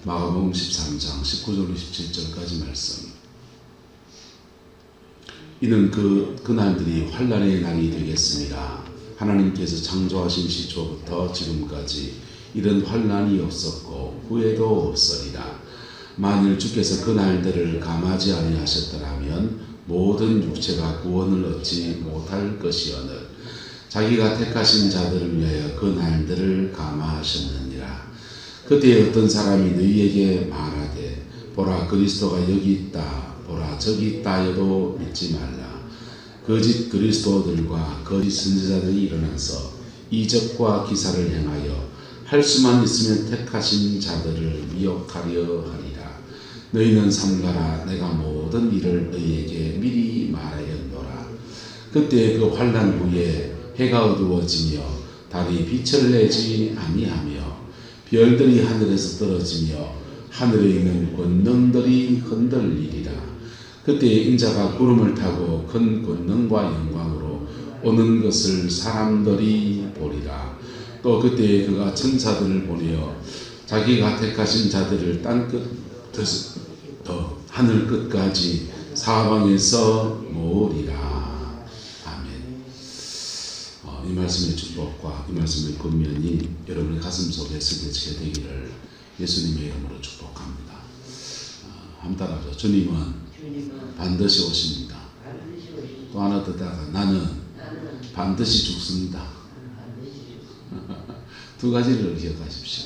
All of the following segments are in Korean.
마가복음 13장 19절로 17절까지 말씀. 이는 그날들이 환난의 날이 되겠습니다. 하나님께서 창조하신 시초부터 지금까지 이런 환난이 없었고 후에도 없으리라. 만일 주께서 그날들을 감하지 아니하셨더라면 모든 육체가 구원을 얻지 못할 것이오늘 자기가 택하신 자들을 위하여 그날들을 감하하셨느니라. 그때 어떤 사람이 너희에게 말하되 보라 그리스도가 여기 있다 보라 저기 있다 해도 믿지 말라. 거짓 그리스도들과 거짓 선지자들이 일어나서 이적과 기사를 행하여 할 수만 있으면 택하신 자들을 미혹하려 하리라. 너희는 삼가라. 내가 모든 일을 너희에게 미리 말하였노라. 그때 그 환난 후에 해가 어두워지며 달이 빛을 내지 아니하며 별들이 하늘에서 떨어지며 하늘에 있는 권능들이 흔들리리라. 그때 인자가 구름을 타고 큰 권능과 영광으로 오는 것을 사람들이 보리라. 또 그때 그가 천사들을 보내어 자기가 택하신 자들을 땅끝에서 하늘 끝까지 사방에서 모으리라. 아멘. 이 말씀의 축복과 이 말씀의 권면이 여러분의 가슴 속에 새겨지게 되기를 예수님의 이름으로 축복합니다. 한번 따라하죠. 주님은 반드시 오십니다. 또 하나 듣다가 나는 반드시 죽습니다. 두 가지를 기억하십시오.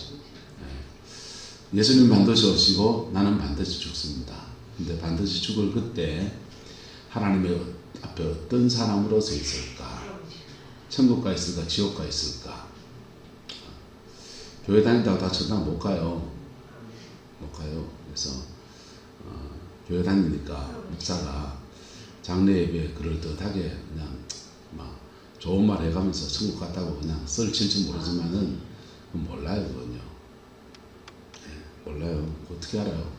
예수님 반드시 오시고 나는 반드시 죽습니다. 근데 반드시 죽을 그때 하나님의 앞에 어떤 사람으로 서 있을까? 천국 가 있을까? 지옥 가 있을까? 교회 다닌다고 다 천당 못 가요. 못 가요. 그래서 교회 다니니까 목사가 장례 예배에 그럴듯하게 그냥 막 좋은 말 해가면서 천국 갔다고 그냥 썰 칠지 모르지만은 몰라요. 그건요. 몰라요. 어떻게 알아요?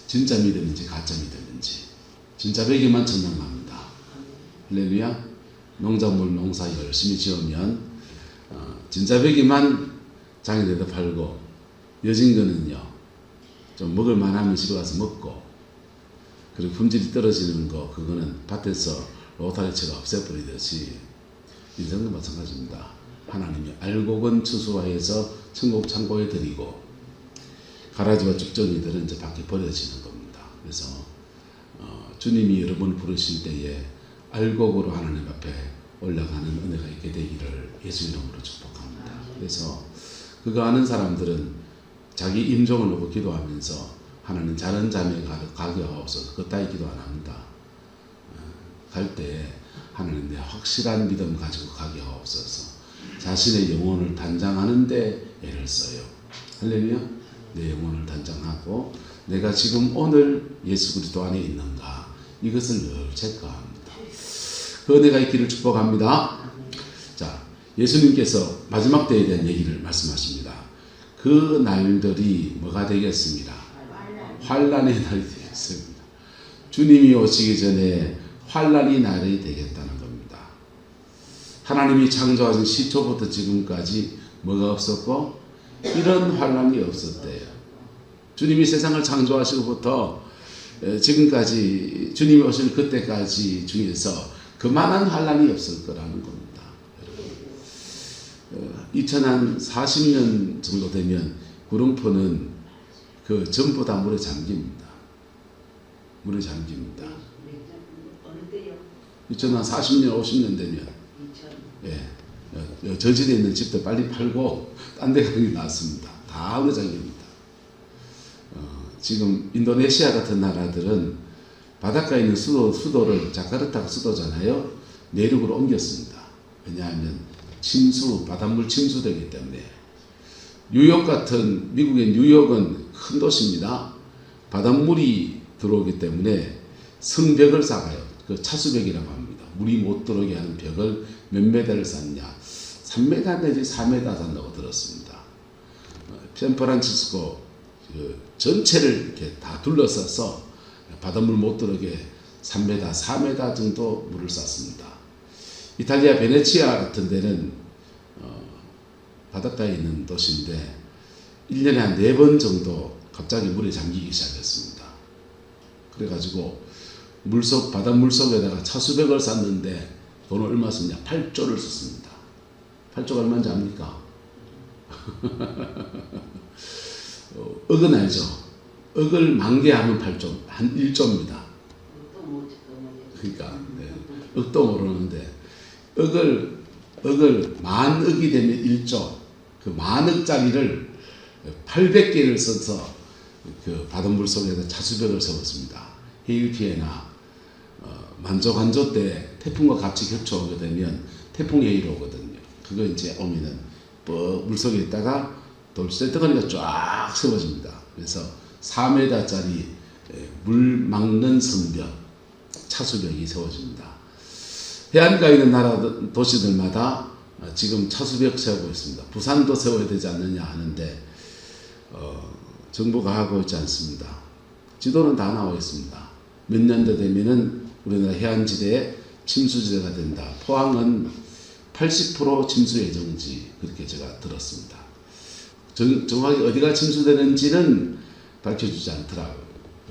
진짜 믿음인지 가짜 믿음인지. 진짜 배기만 천당 갑니다. 할렐루야. 농작물 농사 열심히 지으면 진짜 배기만 장에다 팔고 여진 거는요 좀 먹을 만하면 집에 가서 먹고 그리고 품질이 떨어지는 거 그거는 밭에서 로타리채가 없애버리듯이 인생도 마찬가지입니다. 하나님이 알곡은 추수하여서 천국 창고에 드리고 가라지와 쭉정이들은 이제 밖에 버려지는 겁니다. 그래서 주님이 여러분을 부르실 때에 알곡으로 하나님 앞에 올라가는 은혜가 있게 되기를 예수 이름으로 축복합니다. 그래서 그거 아는 사람들은 자기 임종을 놓고 기도하면서 하나님 자는 잠에 가게 하옵소서 그 따위 기도 안 합니다. 갈 때 하나님 내 확실한 믿음 가지고 가게 하옵소서. 자신의 영혼을 단장하는 데 애를 써요. 할렐루야. 내 영혼을 단장하고 내가 지금 오늘 예수 그리스도 안에 있는가 이것을 늘 체크합니다. 그 은혜가 있기를 축복합니다. 자, 예수님께서 마지막 때에 대한 얘기를 말씀하십니다. 그 날들이 뭐가 되겠습니다? 환난의 날이 되겠습니다. 주님이 오시기 전에 환난이 날이 되겠다는 겁니다. 하나님이 창조하신 시초부터 지금까지 뭐가 없었고 이런 환난이 없었대요. 주님이 세상을 창조하시고부터 지금까지 주님이 오실 그때까지 중에서 그만한 환난이 없을 거라는 겁니다. 2040년 정도 되면 구름포는 그 전부 다 물에 잠깁니다. 물에 잠깁니다. 2040년 50년 되면 저지대에 있는 집도 빨리 팔고 딴 데 가는 게 낫습니다. 다 물에 잠깁니다. 지금 인도네시아 같은 나라들은 바닷가에 있는 수도를 자카르타가 수도잖아요. 내륙으로 옮겼습니다. 왜냐하면 바닷물 침수되기 때문에. 뉴욕 같은 미국의 뉴욕은 큰 도시입니다. 바닷물이 들어오기 때문에 성벽을 쌓아요. 그 차수벽이라고 합니다. 물이 못 들어오게 하는 벽을 몇 메다를 쌓냐. 3m 내지 4m 쌓는다고 들었습니다. 샌프란시스코 전체를 이렇게 다 둘러싸서 바닷물 못 들어오게 3m, 4m 정도 물을 쌌습니다. 이탈리아 베네치아 같은 데는 바닷가에 있는 도시인데 1년에 한 4번 정도 갑자기 물에 잠기기 시작했습니다. 그래가지고 바다 물속에다가 차수백을 쌌는데 돈을 얼마 썼냐? 8조를 썼습니다. 8조가 얼마인지 압니까? 억은 알죠? 억을 만개하면 8조, 한 1조입니다. 그러니까 억도 모르는데 억을 만억이 되면 1조, 그 만억짜리를 800개를 써서 그 바닷물 속에다 차수벽을 세웠습니다. 해일 피해나 만조간조 때 태풍과 같이 겹쳐오게 되면 태풍 해일 오거든요. 그거 이제 오면은 물속에 있다가 돌쇠덩어리가 쫙 세워집니다. 그래서 4m짜리 물 막는 성벽, 차수벽이 세워집니다. 해안가에 있는 나라 도시들마다 지금 차수벽 세우고 있습니다. 부산도 세워야 되지 않느냐 하는데 정부가 하고 있지 않습니다. 지도는 다 나와 있습니다. 몇 년도 되면은 우리나라 해안지대에 침수지대가 된다. 포항은 80% 침수 예정지, 그렇게 제가 들었습니다. 정확히 어디가 침수되는지는 밝혀주지 않더라고요.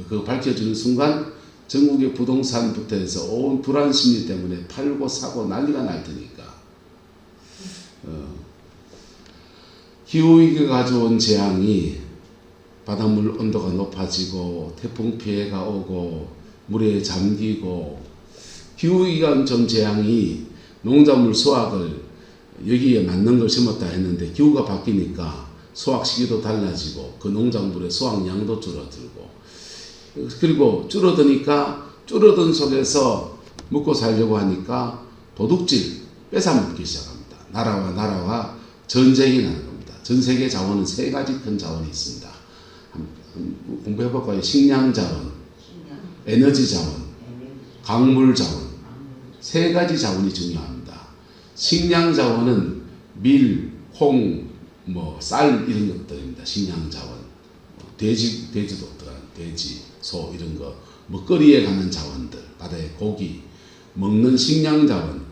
그 밝혀주는 순간 전국의 부동산부터 해서 온 불안 심리 때문에 팔고 사고 난리가 날 테니까. 기후위기가 가져온 재앙이 바닷물 온도가 높아지고 태풍 피해가 오고 물에 잠기고, 기후위기가 좀 재앙이 농작물 수확을 여기에 맞는 걸 심었다 했는데 기후가 바뀌니까 수확 시기도 달라지고 그 농작물의 수확량도 줄어들고, 그리고 줄어드니까 줄어든 속에서 먹고 살려고 하니까 도둑질, 뺏어먹기 시작합니다. 나라와 전쟁이 나는 겁니다. 전 세계 자원은 3가지 큰 자원이 있습니다. 공부해볼까요? 식량 자원, 에너지 자원, 광물 자원, 3가지 자원이 중요합니다. 식량 자원은 밀, 콩, 쌀 이런 것들입니다. 식량 자원. 돼지도 들어가는 돼지, 소 이런 거, 먹거리에 가는 자원들, 바다의 고기, 먹는 식량 자원.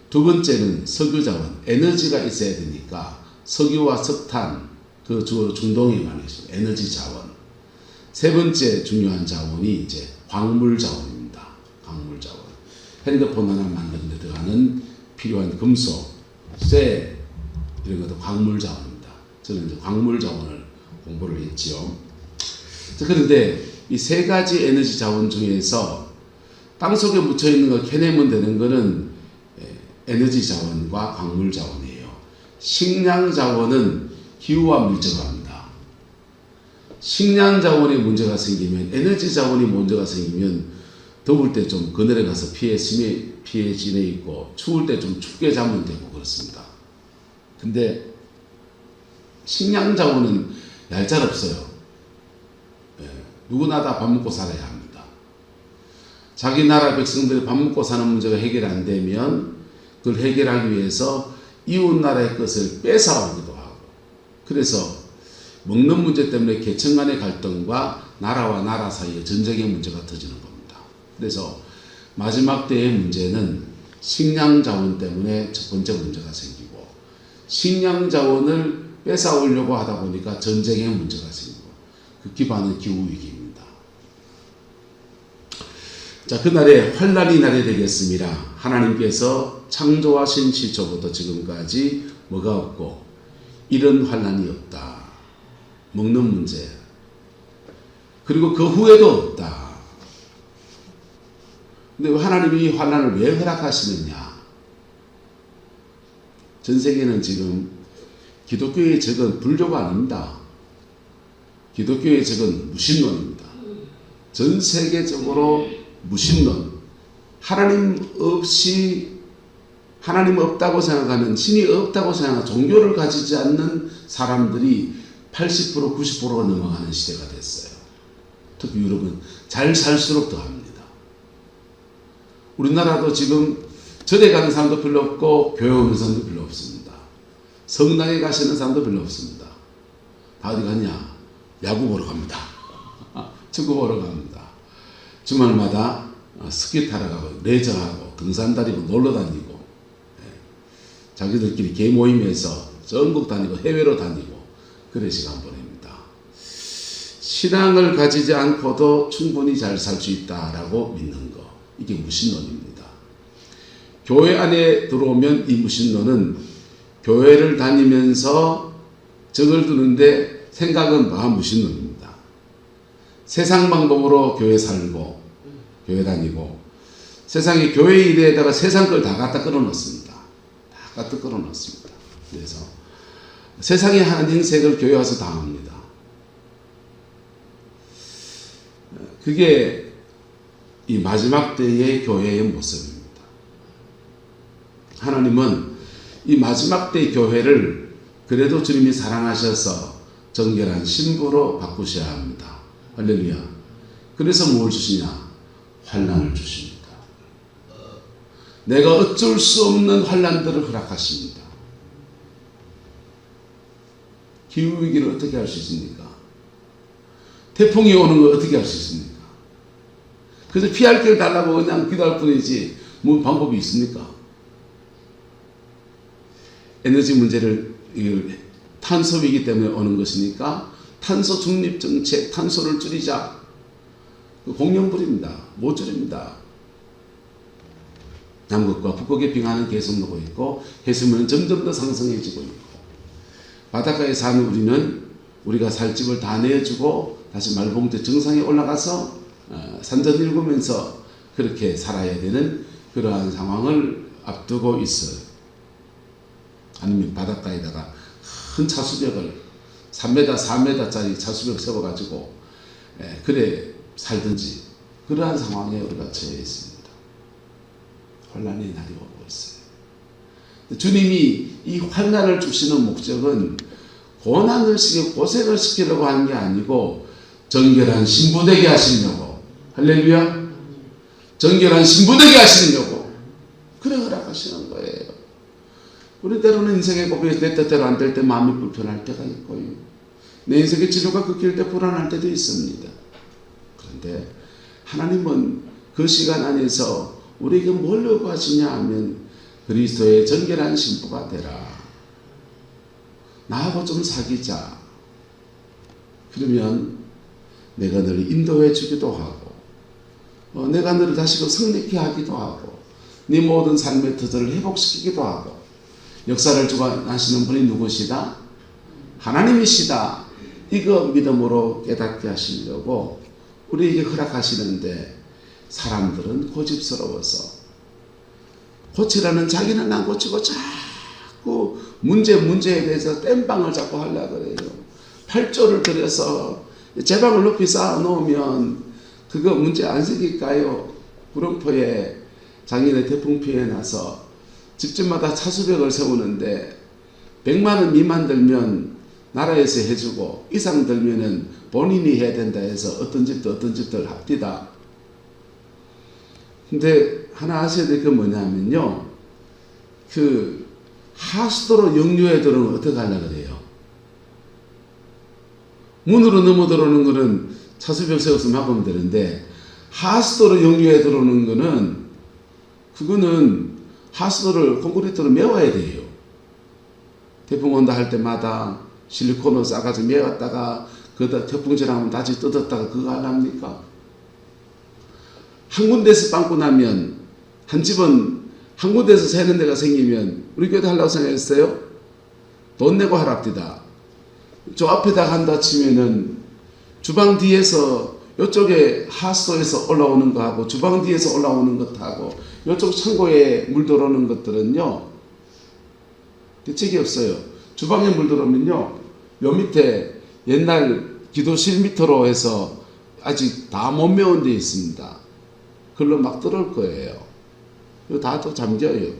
두 번째는 석유 자원, 에너지가 있어야 되니까 석유와 석탄, 그 주로 중동에 많이 있습니다. 에너지 자원. 세 번째 중요한 자원이 이제 광물 자원입니다. 광물 자원. 핸드폰 하나 만드는 데 들어가는 필요한 금속, 쇠 이런 것도 광물 자원입니다. 저는 이제 광물 자원을 공부를 했지요. 그런데 이 3가지 에너지 자원 중에서 땅속에 묻혀 있는 거 캐내면 되는 거는 에너지 자원과 광물 자원이에요. 식량 자원은 기후와 밀접합니다. 식량 자원에 문제가 생기면, 에너지 자원이 문제가 생기면 더울 때 좀 그늘에 가서 피해 지내 있고, 추울 때 좀 춥게 자면 되고 그렇습니다. 근데 식량 자원은 얄짤없어요. 누구나 다 밥 먹고 살아야 합니다. 자기 나라 백성들이 밥 먹고 사는 문제가 해결 안 되면 그걸 해결하기 위해서 이웃 나라의 것을 뺏어오기도 하고, 그래서 먹는 문제 때문에 계층 간의 갈등과 나라와 나라 사이에 전쟁의 문제가 터지는 겁니다. 그래서 마지막 때의 문제는 식량 자원 때문에 첫 번째 문제가 생기고, 식량 자원을 뺏어오려고 하다 보니까 전쟁의 문제가 생기고, 그 기반은 기후위기입니다. 자, 그날에 환란이 날이 되겠습니다. 하나님께서 창조하신 시초부터 지금까지 뭐가 없고 이런 환란이 없다. 먹는 문제. 그리고 그 후에도 없다. 근데 하나님이 이 환란을 왜 허락하시느냐? 전 세계는 지금 기독교의 적은 불교가 아닙니다. 기독교의 적은 무신론입니다. 전 세계적으로 무신론. 하나님 없다고 생각하는, 신이 없다고 생각하는, 종교를 가지지 않는 사람들이 80%, 90%가 넘어가는 시대가 됐어요. 특히 유럽은 잘 살수록 더합니다. 우리나라도 지금 절에 가는 사람도 별로 없고 교회 오는 사람도 별로 없습니다. 성당에 가시는 사람도 별로 없습니다. 다 어디 갔냐? 야구 보러 갑니다. 축구 보러 갑니다. 주말마다 스키 타러 가고 레저하고 등산 다니고 놀러 다니고, 자기들끼리 개 모임에서 전국 다니고 해외로 다니고 그런 시간 보냅니다. 신앙을 가지지 않고도 충분히 잘 살 수 있다라고 믿는 거. 이게 무신론입니다. 교회 안에 들어오면 이 무신론은 교회를 다니면서 적을 두는데 생각은 무신론입니다. 세상 방법으로 교회 살고 교회 다니고 세상에 교회 일에다가 세상 걸 다 갖다 끌어넣습니다. 다 갖다 끌어넣습니다. 그래서 세상에 하는 행색을 교회 와서 당합니다. 그게 이 마지막 때의 교회의 모습입니다. 하나님은 이 마지막 때의 교회를 그래도 주님이 사랑하셔서 정결한 신부로 바꾸셔야 합니다. 할렐루야. 그래서 뭘 주시냐? 환난을 주십니다. 내가 어쩔 수 없는 환난들을 허락하십니다. 기후위기를 어떻게 할 수 있습니까? 태풍이 오는 걸 어떻게 할 수 있습니까? 그래서 피할 길 달라고 그냥 기도할 뿐이지 뭐 방법이 있습니까? 에너지 문제를 탄소위기 때문에 오는 것이니까 탄소 중립 정책, 탄소를 줄이자. 공룡불입니다. 못 줄입니다. 남극과 북극의 빙하는 계속 녹고 있고 해수면은 점점 더 상승해지고 있고 바닷가에 사는 우리는 우리가 살 집을 다 내어주고 다시 말봉대 정상에 올라가서 산전 일구면서 그렇게 살아야 되는 그러한 상황을 앞두고 있어요. 아니면 바닷가에다가 큰 차수벽을 3m, 4m짜리 차수벽 세워가지고 그래 살든지 그러한 상황에 우리가 처해 있습니다. 환난의 날이 오고 있어요. 주님이 이 환난을 주시는 목적은 고난을 시키고 고생을 시키려고 하는 게 아니고 정결한 신부되게 하시려고. 할렐루야. 정결한 신부되게 하시려고 그래 허락하시는 거예요. 우리 때로는 인생의 고비에서 내 뜻대로 안 될 때 마음이 불편할 때가 있고요. 내 인생의 치료가 끊길 때 불안할 때도 있습니다. 그런데 하나님은 그 시간 안에서 우리에게 뭘 요구하시냐 하면 그리스도의 정결한 신부가 되라. 나하고 좀 사귀자. 그러면 내가 너를 인도해 주기도 하고 내가 너를 다시금 성립케 하기도 하고 네 모든 삶의 터전을 회복시키기도 하고 역사를 주관하시는 분이 누구시다? 하나님이시다. 이거 믿음으로 깨닫게 하시려고 우리에게 허락하시는데 사람들은 고집스러워서 고치라는 자기는 안 고치고 자꾸 문제에 대해서 땜빵을 자꾸 하려고 그래요. 8조를 들여서 제방을 높이 쌓아 놓으면 그거 문제 안 생길까요? 구룡포에 작년에 태풍 피해 나서 집집마다 차수벽을 세우는데 100만 원 미만 들면 나라에서 해주고 이상 들면은 본인이 해야 된다 해서 어떤 집들 합디다. 근데 하나 아셔야 될 게 뭐냐면요. 그 하수도로 역류해 들어오면 어떻게 하려고 그래요? 문으로 넘어 들어오는 거는 차수벽 세워서 막으면 되는데 하수도로 역류해 들어오는 거는 그거는 하수도를 콘크리트로 메워야 돼요. 태풍 온다 할 때마다 실리콘으로 싸가지고 메웠다가 그다 태풍 지나면 다시 뜯었다가 그거 하랍니까? 한 군데서 빵꾸 나면 한 집은 한 군데서 새는 데가 생기면 우리 교회도 하려고 생각했어요? 돈 내고 하랍디다. 저 앞에다 한다 치면은 주방 뒤에서 이쪽에 하수도에서 올라오는 거하고 주방 뒤에서 올라오는 것하고 이쪽 창고에 물 들어오는 것들은요 대책이 없어요. 주방에 물 들어오면요 요 밑에 옛날 기도실 밑으로 해서 아직 다 못 메운 데 있습니다. 그걸로 막 들어올 거예요. 이거 다 또 잠겨요.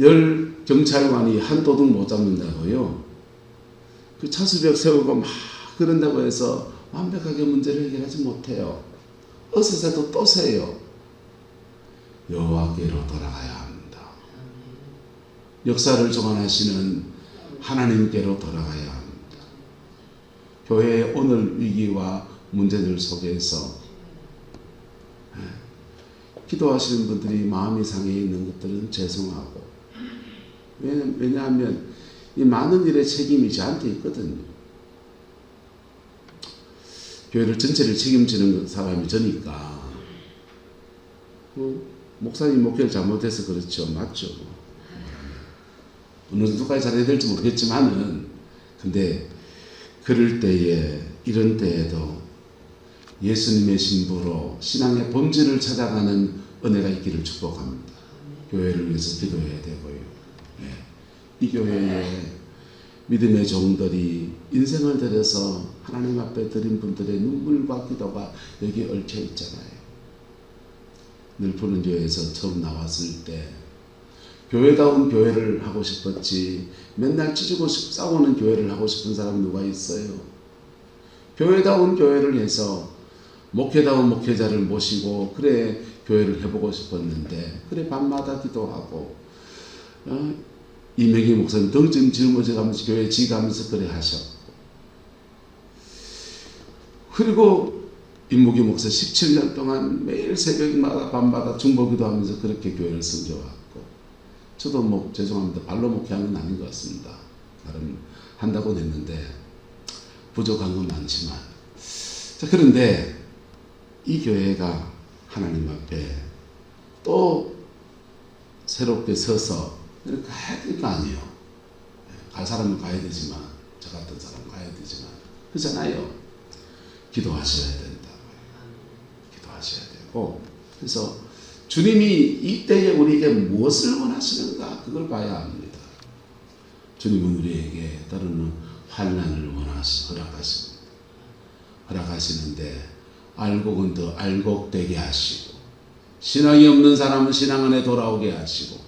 열 경찰관이 한 도둑 못 잡는다고요. 그 차수벽 세우고 막 그런다고 해서 완벽하게 문제를 해결하지 못해요. 어느새도 또 세요. 여호와께로 돌아가야 합니다. 역사를 주관하시는 하나님께로 돌아가야 합니다. 교회의 오늘 위기와 문제들 속에서 기도하시는 분들이 마음이 상해 있는 것들은 죄송하고 왜냐하면 이 많은 일의 책임이 저한테 있거든요. 교회를 전체를 책임지는 사람이 저니까. 목사님 목회를 잘못해서 그렇죠. 맞죠. 어느 정도까지 잘해야 될지 모르겠지만은, 근데 그럴 때에, 이런 때에도 예수님의 신부로 신앙의 본질을 찾아가는 은혜가 있기를 축복합니다. 교회를 위해서 기도해야 되고요. 이 교회에 믿음의 종들이 인생을 들여서 하나님 앞에 드린 분들의 눈물과 기도가 여기 얽혀 있잖아요. 늘 푸른 교회에서 처음 나왔을 때 교회다운 교회를 하고 싶었지, 맨날 찢고 싸우는 교회를 하고 싶은 사람 누가 있어요? 교회다운 교회를 해서 목회다운 목회자를 모시고 그래 교회를 해보고 싶었는데, 그래 밤마다 기도하고 이명희 목사님 덩좀 짊어져 가면서 교회 지가면서 그래 하셨고, 그리고 임무기 목사 17년 동안 매일 새벽마다 밤마다 중보기도 하면서 그렇게 교회를 섬겨왔고, 저도 죄송합니다. 발로 목회한 건 아닌 것 같습니다. 나름 한다고 했는데 부족한 건 많지만, 자, 그런데 이 교회가 하나님 앞에 또 새롭게 서서 가야 될 거 아니에요. 갈 사람은 가야 되지만, 저 같은 사람은 가야 되지만, 그렇잖아요. 기도하셔야 된다. 기도하셔야 되고, 그래서 주님이 이때에 우리에게 무엇을 원하시는가, 그걸 봐야 합니다. 주님은 우리에게 때로는 환난을 허락하십니다. 허락하시는데 알곡은 더 알곡되게 하시고, 신앙이 없는 사람은 신앙 안에 돌아오게 하시고,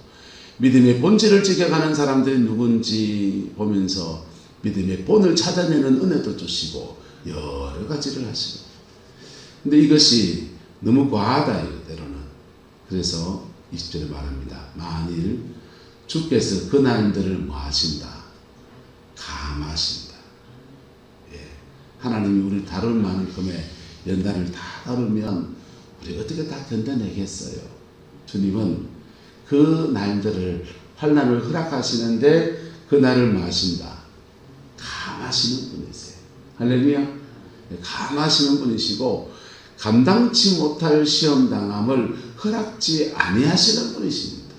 믿음의 본질을 지켜가는 사람들이 누군지 보면서 믿음의 본을 찾아내는 은혜도 주시고 여러 가지를 하시고, 근데 이것이 너무 과하다, 때로는. 그래서 20절에 말합니다. 만일 주께서 그 날들을 뭐 하신다? 감하신다. 하나님이 우리를 다룰 만큼의 연단을 다 다루면 우리 어떻게 다 견뎌내겠어요? 주님은 그 날들을, 환난을 허락하시는데 그 날을 뭐 하신다? 감하시는 분이세요. 할렐루야. 감하시는 분이시고, 감당치 못할 시험당함을 허락지 아니하시는 분이십니다.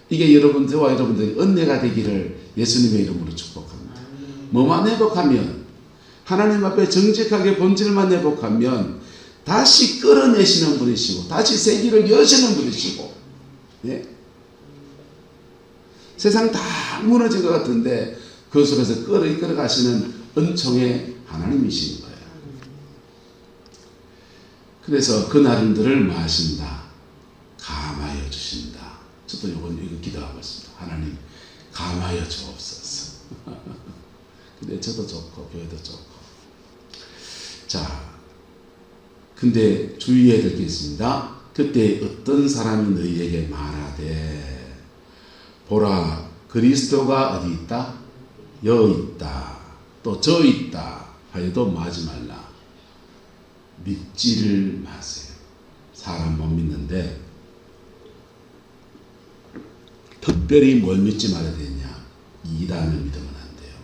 이게 여러분들과 여러분들의 은혜가 되기를 예수님의 이름으로 축복합니다. 뭐만 회복하면, 하나님 앞에 정직하게 본질만 회복하면 다시 끌어내시는 분이시고, 다시 새 길을 여시는 분이시고, 세상 다 무너진 것 같은데 그 속에서 끌어가시는 은총의 하나님이신 거예요. 그래서 그 날들을 뭐 하신다? 감하여 주신다. 저도 이거 기도하고 있습니다. 하나님 감하여 주옵소서. 근데 저도 좋고 교회도 좋고. 자, 근데 주의해야 될 게 있습니다. 그때 어떤 사람이 너희에게 말하되, 보라, 그리스도가 어디 있다? 여 있다. 또 저 있다. 하여도 뭐 하지 말라? 믿지를 마세요. 사람 못 믿는데 특별히 뭘 믿지 말아야 되냐? 이단을 믿으면 안 돼요.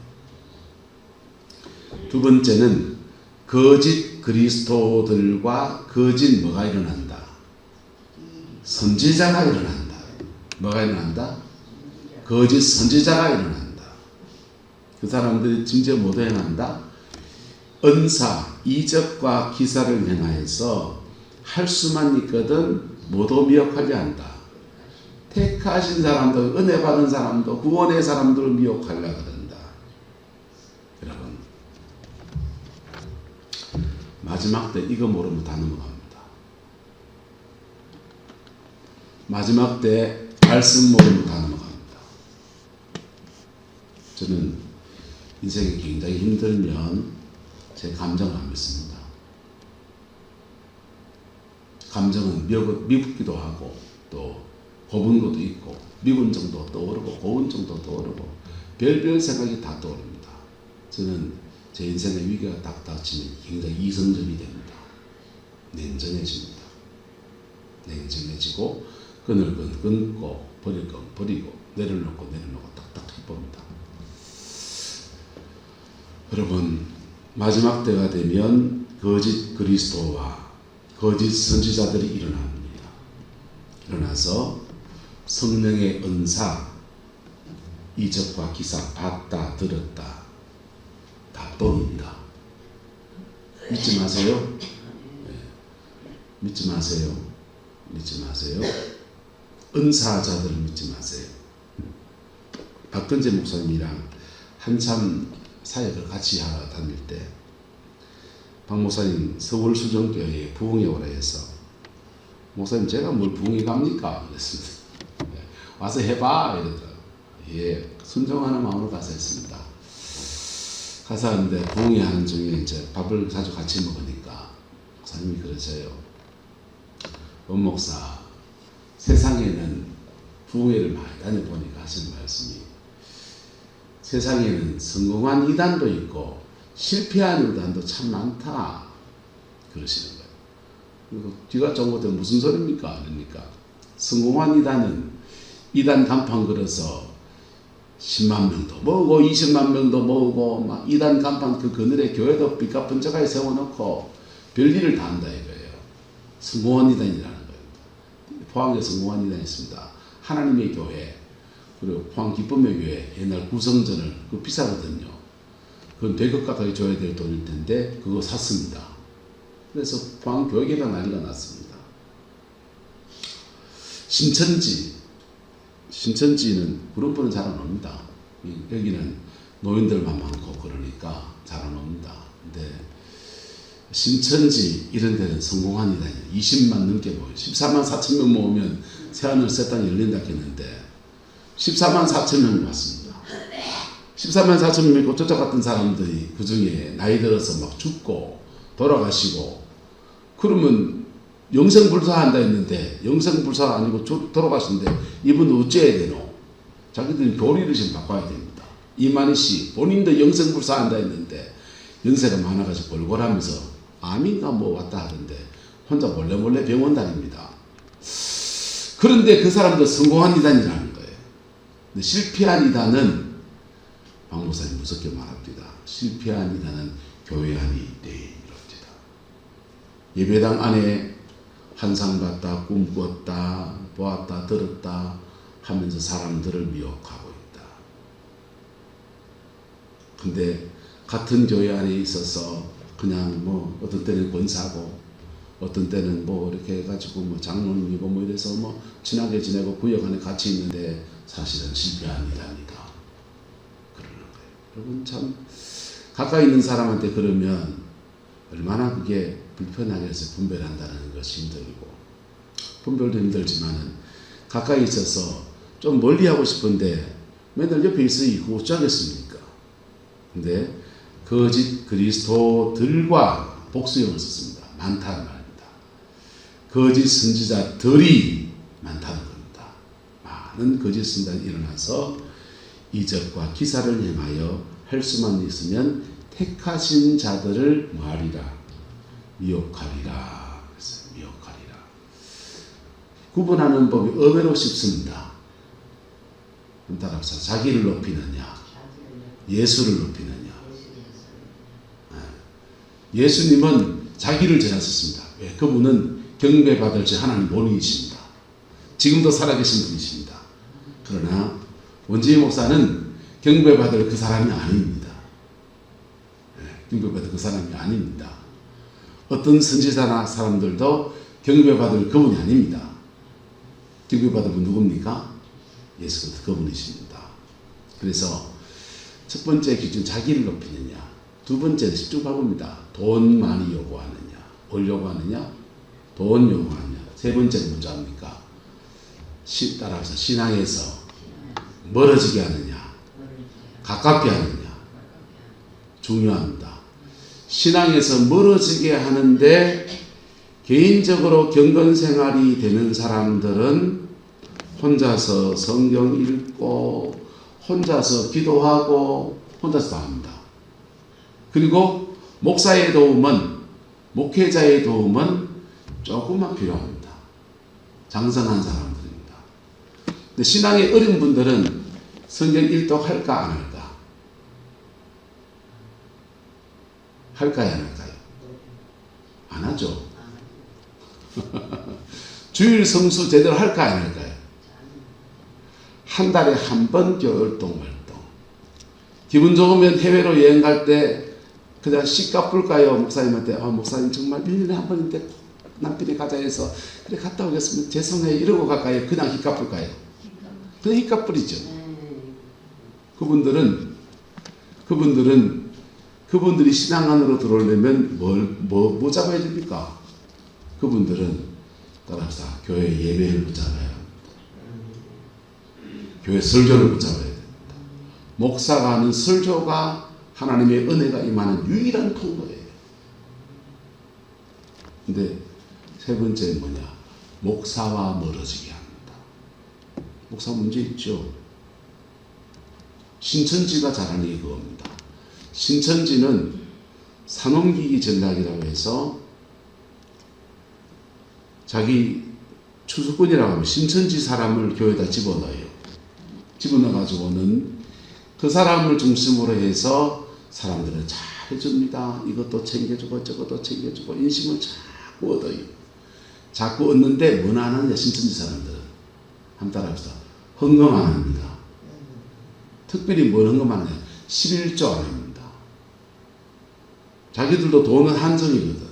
두 번째는 거짓 그리스도들과 거짓 뭐가 일어난다? 선지자가 일어난다. 뭐가 일어난다? 거짓 선지자가 일어난다. 그 사람들이 진짜 못 행한다? 은사, 이적과 기사를 행하여서 할 수만 있거든 모두 미혹하게 한다. 택하신 사람도, 은혜 받은 사람도, 구원의 사람들을 미혹하려고 그런다. 여러분, 마지막 때 이거 모르면 다 넘어갑니다. 마지막 때 말씀 모르면 다 넘어갑니다. 저는 인생이 굉장히 힘들면 제 감정을 안 믿습니다. 감정은 미흡기도 하고, 또 고분 것도 있고, 미운 정도 떠오르고, 고운 정도 떠오르고, 별별 생각이 다 떠오릅니다. 저는 제 인생의 위기가 딱 닥치면 굉장히 이성적이 됩니다. 냉정해집니다. 냉정해지고, 끊을 건 끊고, 버릴 건 버리고, 내려놓고 딱딱 해봅니다. 여러분, 마지막 때가 되면 거짓 그리스도와 거짓 선지자들이 일어납니다. 일어나서 성령의 은사, 이적과 기사 봤다 들었다 다 뻥입니다. 믿지 마세요. 네. 믿지 마세요. 믿지 마세요. 은사자들을 믿지 마세요. 박근재 목사님이랑 한참 사역을 같이 하러 다닐 때 박 목사님 서울수정교회에 부흥회 오라 해서 목사님 제가 뭘 부흥회 갑니까? 그랬습니다. 와서 해봐 이러더라고요. 예, 순종하는 마음으로 가서 했습니다. 가서 하는데 부흥회 하는 중에 이제 밥을 자주 같이 먹으니까 목사님이 그러세요. 원 목사, 세상에는 부흥회를 많이 다녀보니까 하시는 말씀이 세상에는 성공한 이단도 있고 실패한 이단도 참 많다 그러시는 거예요. 그리고 뒤가 정보대 무슨 소리입니까? 그러니까 성공한 이단은 이단 간판 걸어서 10만 명도 모으고 20만 명도 모으고 막 이단 간판 그 그늘에 교회도 삐까뻔쩍하게 세워놓고 별일을 다 한다 이거예요. 성공한 이단이라는 거예요. 포항에 성공한 이단이 있습니다. 하나님의 교회 그리고 포항 기쁨의 교회 옛날 구성전을 그 비싸거든요. 그건 100억 가까이 줘야 될 돈일 텐데 그거 샀습니다. 그래서 포항 교회가 난리가 났습니다. 신천지는 그룹은 잘 안 옵니다. 여기는 노인들만 많고 그러니까 잘 안 옵니다. 근데 신천지 이런 데는 성공한 이단이 20만 넘게 모여요. 14만 4천 명 모으면 새하늘 새 땅이 열린다 했는데 14만 4천 명이 왔습니다. 14만 4천 명 믿고 쫓아갔던 사람들이 그 중에 나이 들어서 막 죽고 돌아가시고 그러면 영생불사한다 했는데 영생불사 아니고 돌아가신데 이분도 어째야 되노? 자기들이 교리를 지금 바꿔야 됩니다. 이만희 씨 본인도 영생불사한다 했는데 연세가 많아가지고 골골하면서 암인가 뭐 왔다 하던데 혼자 몰래 병원 다닙니다. 그런데 그 사람도 성공한 이단이라는 거예요. 근데 실패한 이단은 박 목사님 무섭게 말합니다. 실패한 이단은 교회 안에 있대 이럽니다. 예배당 안에 환상봤다, 꿈꿨다, 보았다, 들었다 하면서 사람들을 미혹하고 있다. 근데 같은 교회 안에 있어서 그냥 뭐 어떤 때는 권사고 어떤 때는 뭐 이렇게 해가지고 뭐 장로님이고 뭐 이래서 뭐 친하게 지내고 구역 안에 같이 있는데 사실은 실패한 이단이다. 그러는 거예요. 여러분 참 가까이 있는 사람한테 그러면 얼마나 그게 불편하게 해서 분별한다는 것이 힘들고 분별도 힘들지만은 가까이 있어서 좀 멀리 하고 싶은데 맨날 옆에 있으니 그거 어쩌겠습니까? 근데 거짓 그리스도들과 복수형을 썼습니다. 많다는 말입니다. 거짓 선지자들이 많다는 겁니다. 많은 거짓 선지자들이 일어나서 이적과 기사를 행하여 할 수만 있으면 택하신 자들을 뭐하리라? 미혹하리라. 그래서 미혹하리라. 구분하는 법이 의외로 쉽습니다. 따라서 자기를 높이느냐, 예수를 높이느냐. 예수님은 자기를 제하셨습니다. 왜? 그분은 경배받을 지 하나님 본인이십니다. 지금도 살아계신 분이십니다. 그러나 원지희 목사는 경배받을 그 사람이 아닙니다. 경배받을 그 사람이 아닙니다. 어떤 선지자나 사람들도 경배받을 그분이 아닙니다. 경배받을 분 누굽니까? 예수 그리스도 그분이십니다. 그래서 첫 번째 기준 자기를 높이느냐, 두 번째는 10중바구입니다. 돈 많이 요구하느냐, 뭘 요구하느냐, 돈 요구하느냐. 세 번째는 뭔지 압니까? 따라서 신앙에서 멀어지게 하느냐, 가깝게 하느냐. 중요합니다. 신앙에서 멀어지게 하는데 개인적으로 경건 생활이 되는 사람들은 혼자서 성경 읽고 혼자서 기도하고 혼자서 다 합니다. 그리고 목사의 도움은 목회자의 도움은 조금만 필요합니다. 장성한 사람들입니다. 근데 신앙이 어린 분들은 성경 일독 할까 안 할까? 할까요, 안 할까요? 안 하죠. 주일 성수 제대로 할까요, 안 할까요? 한 달에 한 번 교활동 활동. 기분 좋으면 해외로 여행 갈 때 그냥 씩 갚을까요? 목사님한테 목사님 정말 1년에 한 번인데 남편이 가자 해서 그래 갔다 오겠습니다. 죄송해요. 이러고 갈까요? 그냥 히 갚을까요? 그냥 히 갚으리죠. 그분들이 신앙 안으로 들어오려면 뭐 잡아야 됩니까? 그분들은 따라서 교회 예배를 붙잡아야 합니다. 교회 설교를 붙잡아야 됩니다. 목사가 하는 설교가 하나님의 은혜가 임하는 유일한 통로예요. 근데 세 번째는 뭐냐? 목사와 멀어지게 합니다. 목사 문제 있죠. 신천지가 잘하는 게 그겁니다. 신천지는 산옮기기 전략이라고 해서 자기 추수꾼이라고 하면 신천지 사람을 교회에다 집어넣어요. 집어넣어가지고는 그 사람을 중심으로 해서 사람들은 잘 해줍니다. 이것도 챙겨주고 저것도 챙겨주고 인심을 자꾸 얻어요. 자꾸 얻는데 뭐 안 하느냐 신천지 사람들은. 한번 따라합시다. 헌금 안 합니다. 특별히 뭘 헌금 안 하냐. 11조 안 합니다. 자기들도 돈은 한정이거든.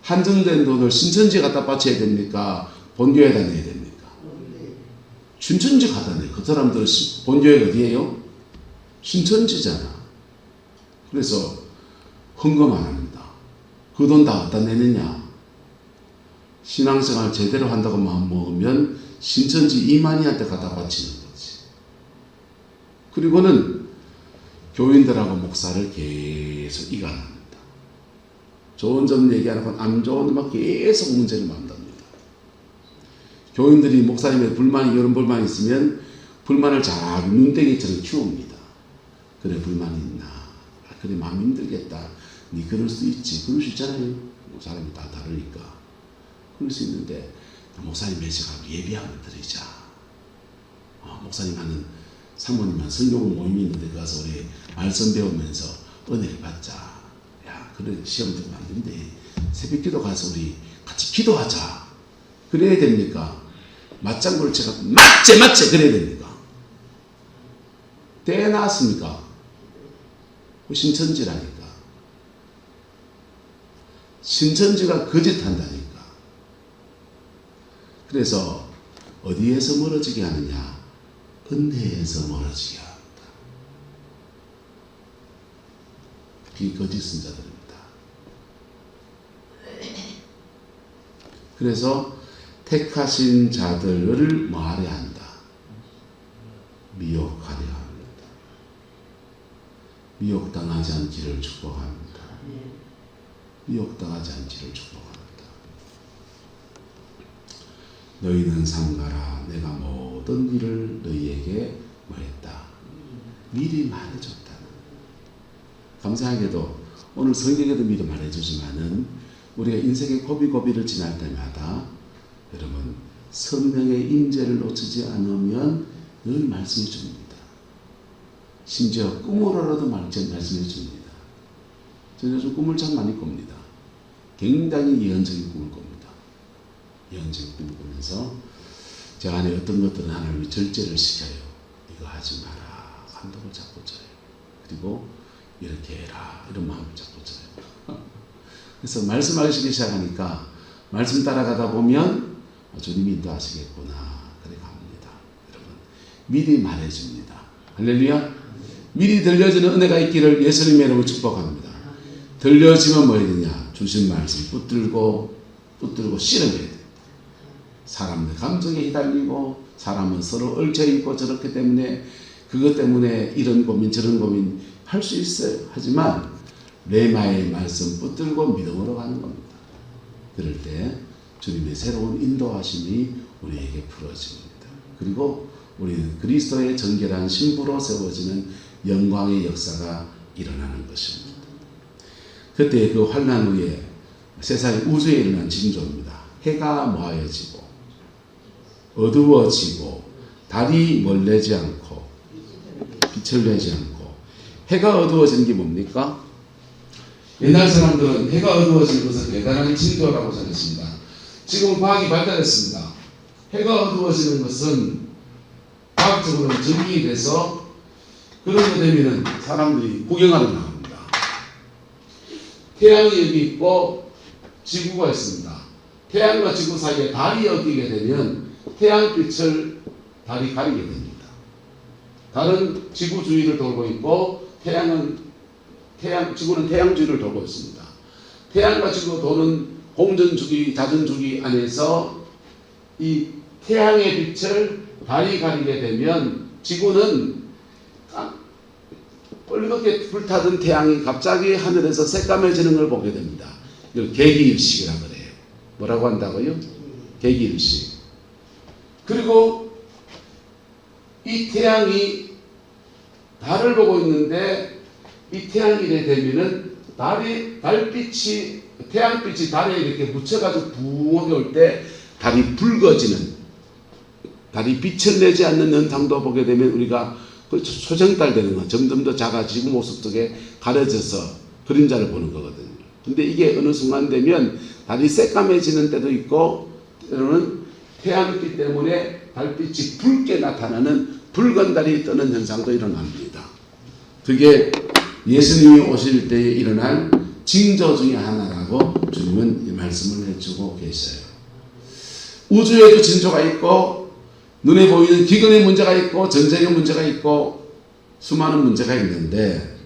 한정된 돈을 신천지에 갖다 바쳐야 됩니까? 본교에다 내야 됩니까? 신천지 갖다 내요. 그 사람들은 본교회가 어디예요? 신천지잖아. 그래서 헌금 안 합니다. 그 돈 다 어디다 내느냐? 신앙생활 제대로 한다고 마음 먹으면 신천지 이만희한테 갖다 바치는 거지. 그리고는 교인들하고 목사를 계속 이간합니다. 좋은 점 얘기하는 건 안 좋은 막 계속 문제를 만듭니다. 교인들이 목사님의 불만이 이런 불만이 있으면 불만을 잘 눈덩이처럼 키웁니다. 그래 불만이 있나? 그래 마음 힘들겠다. 니 그럴 수 있지. 그럴 수 있잖아요. 사람이 다 다르니까. 그럴 수 있는데 목사님 매시가고 예배 한번 드리자. 목사님 하는 사모님한 성경 모임이 있는데 가서 우리 말씀 배우면서 은혜를 받자. 야 그래 시험 들면 안 된대. 새벽 기도 가서 우리 같이 기도하자. 그래야 됩니까? 맞장구를 쳐서 맞제 그래야 됩니까? 때 나왔습니까? 신천지라니까. 신천지가 거짓한다니까. 그래서 어디에서 멀어지게 하느냐? 은혜에서 멀어지게 합니다. 비거짓 선자들입니다. 그래서 택하신 자들을 뭐하려 한다? 미혹하려 합니다. 미혹당하지 않기를 축복합니다. 미혹당하지 않기를 축복합니다. 너희는 삼가라. 내가 모든 일을 너희에게 뭐했다? 미리 말해줬다. 감사하게도 오늘 성경에도 미리 말해주지만은 우리가 인생의 고비고비를 지날 때마다 여러분 성령의 임재를 놓치지 않으면 늘 말씀해 줍니다. 심지어 꿈으로라도 말씀해 줍니다. 저는 요즘 꿈을 참 많이 꿉니다. 굉장히 예언적인 꿈을 꿉니다. 예언적인 꿈을 꾸면서 제 안에 어떤 것들은 하나님이 절제를 시켜요. 이거 하지 마라. 감독을 잡고 줘요. 그리고 이렇게 해라. 이런 마음을 잡고 줘요. 그래서 말씀하시기 시작하니까 말씀 따라가다 보면 주님이 인도하시겠구나. 그래 갑니다. 여러분 미리 말해줍니다. 할렐루야. 미리 들려지는 은혜가 있기를 예수님의 이름으로 축복합니다. 들려지면 뭐 해야 되냐? 주신 말씀 붙들고 실행해야 됩니다. 사람들 감정에 휘달리고 사람은 서로 얽혀있고 저렇기 때문에 그것 때문에 이런 고민 저런 고민 할 수 있어요. 하지만 레마의 말씀 붙들고 믿음으로 가는 겁니다. 그럴 때 주님의 새로운 인도하심이 우리에게 풀어집니다. 그리고 우리는 그리스도의 정결한 신부로 세워지는 영광의 역사가 일어나는 것입니다. 그때 그 환난 후에 세상의 우주에 일어난 징조입니다. 해가 모아여지고 어두워지고 달이 멀내지 않고 빛을 내지 않고 해가 어두워지는 게 뭡니까? 옛날 사람들은 해가 어두워지는 것을 대단한 징조라고 생각했습니다. 지금 과학이 발달했습니다. 해가 어두워지는 것은 과학적으로 증명이 돼서 그런 거 되면은 사람들이 구경하러 나옵니다. 태양이 여기 있고 지구가 있습니다. 태양과 지구 사이에 달이 엮이게 되면 태양빛을 달이 가리게 됩니다. 달은 지구 주위를 돌고 있고 지구는 태양 주위를 돌고 있습니다. 태양과 지구 도는 공전주기, 자전주기 안에서 이 태양의 빛을 달이 가리게 되면 지구는 빨갛게 불타던 태양이 갑자기 하늘에서 새까매지는 걸 보게 됩니다. 이걸 개기일식이라고 그래요. 뭐라고 한다고요? 개기일식. 그리고 이 태양이 달을 보고 있는데 이 태양일에 되면은 태양빛이 달에 이렇게 묻혀가지고 부하게 올 때 달이 붉어지는, 달이 빛을 내지 않는 연상도 보게 되면 우리가 소생달 되는 거, 점점 더 작아지고 모습 속에 가려져서 그림자를 보는 거거든요. 근데 이게 어느 순간 되면 달이 새까매지는 때도 있고, 때로는 태양빛 때문에 달빛이 붉게 나타나는 붉은 달이 뜨는 현상도 일어납니다. 그게 예수님이 오실 때에 일어날 징조 중에 하나라고 주님은 이 말씀을 해주고 계셔요. 우주에도 징조가 있고, 눈에 보이는 기근의 문제가 있고, 전쟁의 문제가 있고, 수많은 문제가 있는데,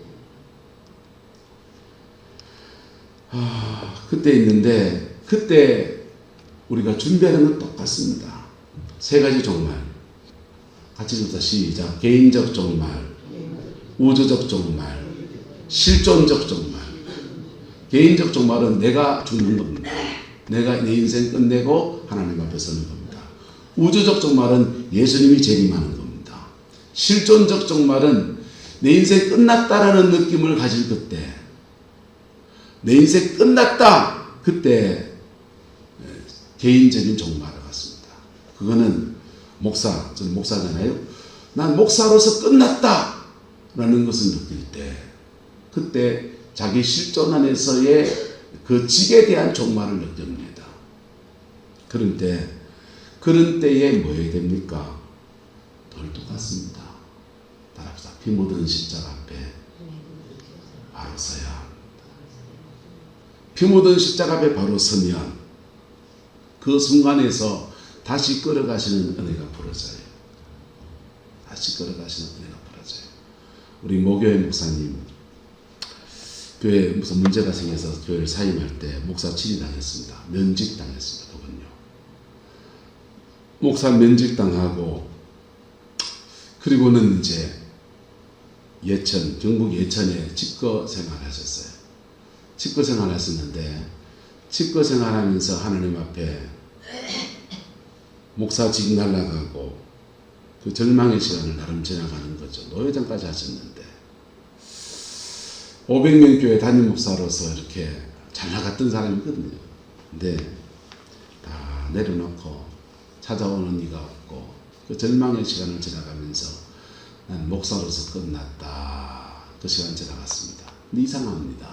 그때 우리가 준비하는 건 똑같습니다. 세 가지 종말. 같이 좀 시작. 개인적 종말, 우주적 종말, 실존적 종말. 개인적 종말은 내가 죽는 겁니다. 내가 내 인생 끝내고 하나님 앞에 서는 겁니다. 우주적 종말은 예수님이 재림하는 겁니다. 실존적 종말은 내 인생 끝났다라는 느낌을 가질 그때, 내 인생 끝났다 그때 개인적인 종말을 갖습니다. 그거는 저는 목사잖아요. 난 목사로서 끝났다 라는 것을 느낄 때, 그때 자기 실존 안에서의 그 직에 대한 종말을 느낍니다. 그런 때에 뭐 해야 됩니까? 늘 똑같습니다. 따라합시다. 피 묻은 십자가 앞에 바로 서야 합니다. 피 묻은 십자가 앞에 바로 서면 그 순간에서 다시 끌어가시는 은혜가 부러져요. 다시 끌어가시는 은혜가 부러져요. 우리 모교회 목사님, 교회에 무슨 문제가 생겨서 교회를 사임할 때 목사 질의당했습니다. 면직당했습니다. 그분요. 목사 면직당하고, 그리고는 이제 경북 예천에 집거 생활하셨어요. 집거 생활하셨는데, 집거 생활하면서 하나님 앞에 목사직 날아가고 그 절망의 시간을 나름 지나가는 거죠. 노회장까지 하셨는데 500명 교회 담임 목사로서 이렇게 잘 나갔던 사람이거든요. 근데 다 내려놓고 찾아오는 이가 없고 그 절망의 시간을 지나가면서 난 목사로서 끝났다. 그 시간 지나갔습니다. 근데 이상합니다.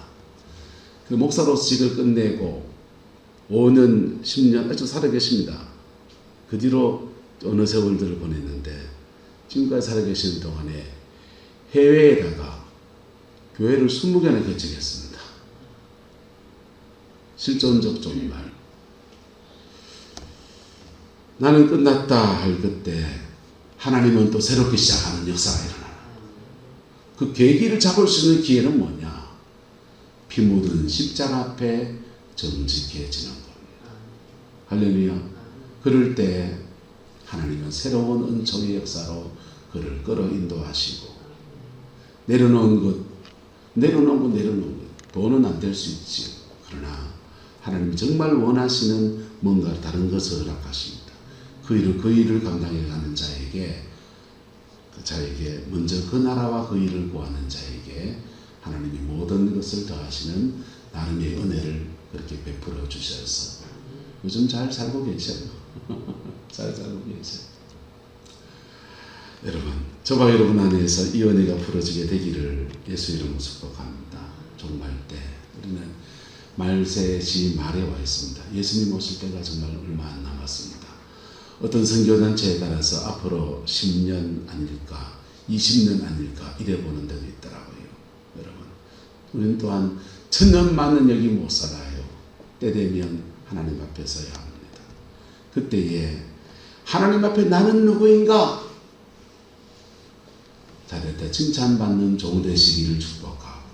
그 목사로서 직을 끝내고 5년, 10년 아주 살아계십니다. 그 뒤로 어느 세월들을 보냈는데 지금까지 살아계시는 동안에 해외에다가 교회를 20개나 개척했습니다. 실존적 종말. 나는 끝났다 할 그때 하나님은 또 새롭게 시작하는 역사가 일어나요. 그 계기를 잡을 수 있는 기회는 뭐냐? 피 묻은 십자가 앞에 정직해지는 겁니다. 할렐루야. 그럴 때 하나님은 새로운 은총의 역사로 그를 끌어 인도하시고, 내려놓은 것. 돈은 안 될 수 있지. 그러나 하나님 정말 원하시는 뭔가 다른 것을 허락하십니다. 그 일을 감당해 가는 자에게 먼저 그 나라와 그 일을 구하는 자에게 하나님이 모든 것을 더하시는 나름의 은혜를 그렇게 베풀어 주셔서 요즘 잘 살고 계셔요. 잘 살고 계셔요. 여러분, 저와 여러분 안에서 이 은혜가 풀어지게 되기를 예수 이름으로 축복합니다. 종말 때 우리 말세시 말에 와 있습니다. 예수님 오실 때가 정말 얼마 안 남았습니다. 어떤 선교단체에 따라서 앞으로 10년 아닐까 20년 아닐까 이래 보는 데도 있더라고요. 여러분, 우리는 또한 1000년 만은 여기 못 살아요. 때 되면 하나님 앞에 서야 합니다. 그때에 하나님 앞에 나는 누구인가? 잘했다. 칭찬받는 종 되시기를 축복하고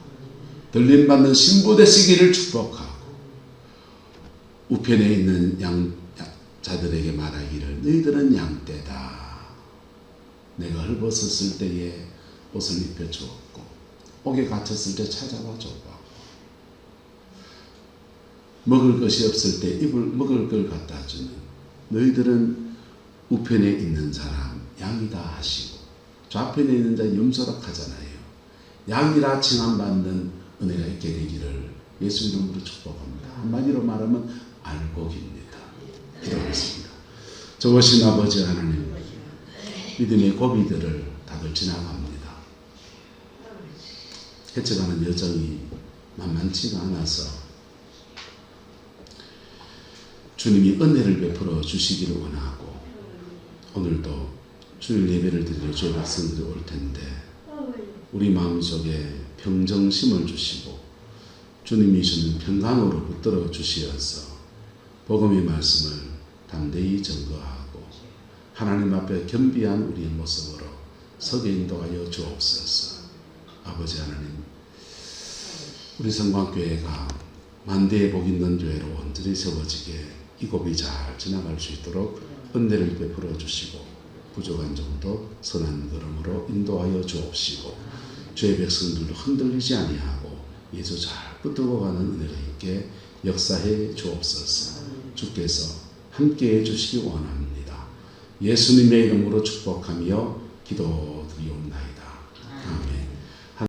들림받는 신부 되시기를 축복하고 우편에 있는 자들에게 말하기를 너희들은 양떼다. 내가 헐벗었을 때에 옷을 입혀주었고 옥에 갇혔을 때 찾아와 줬고 먹을 것이 없을 때 먹을 걸 갖다 주는 너희들은 우편에 있는 사람 양이다 하시고 좌편에 있는 자 염소락 하잖아요. 양이라 칭함받는 은혜가 있게 되기를 예수 이름으로 축복합니다. 한마디로 말하면 알곡입니다. 기도하겠습니다. 좋으신 아버지 하나님, 믿음의 고비들을 다들 지나갑니다. 헤쳐가는 여정이 만만치가 않아서 주님이 은혜를 베풀어 주시기를 원하고 오늘도 주일 예배를 드리러 주의 백성들이 올 텐데 우리 마음속에 평정심을 주시고 주님이 주는 평강으로 붙들어 주시어서 복음의 말씀을 담대히 증거하고 하나님 앞에 겸비한 우리의 모습으로 서게 인도하여 주옵소서. 아버지 하나님, 우리 성광교회가 만대의 복 있는 교회로 온전히 세워지게 이 고비 잘 지나갈 수 있도록 은혜를 베풀어 주시고 부족한 정도 선한 걸음으로 인도하여 주옵시고 주의 백성들도 흔들리지 아니하고 예수 잘 붙들고 가는 은혜가 있게 역사해 주옵소서. 주께서 함께해 주시기 원합니다. 예수님의 이름으로 축복하며 기도드리옵나이다.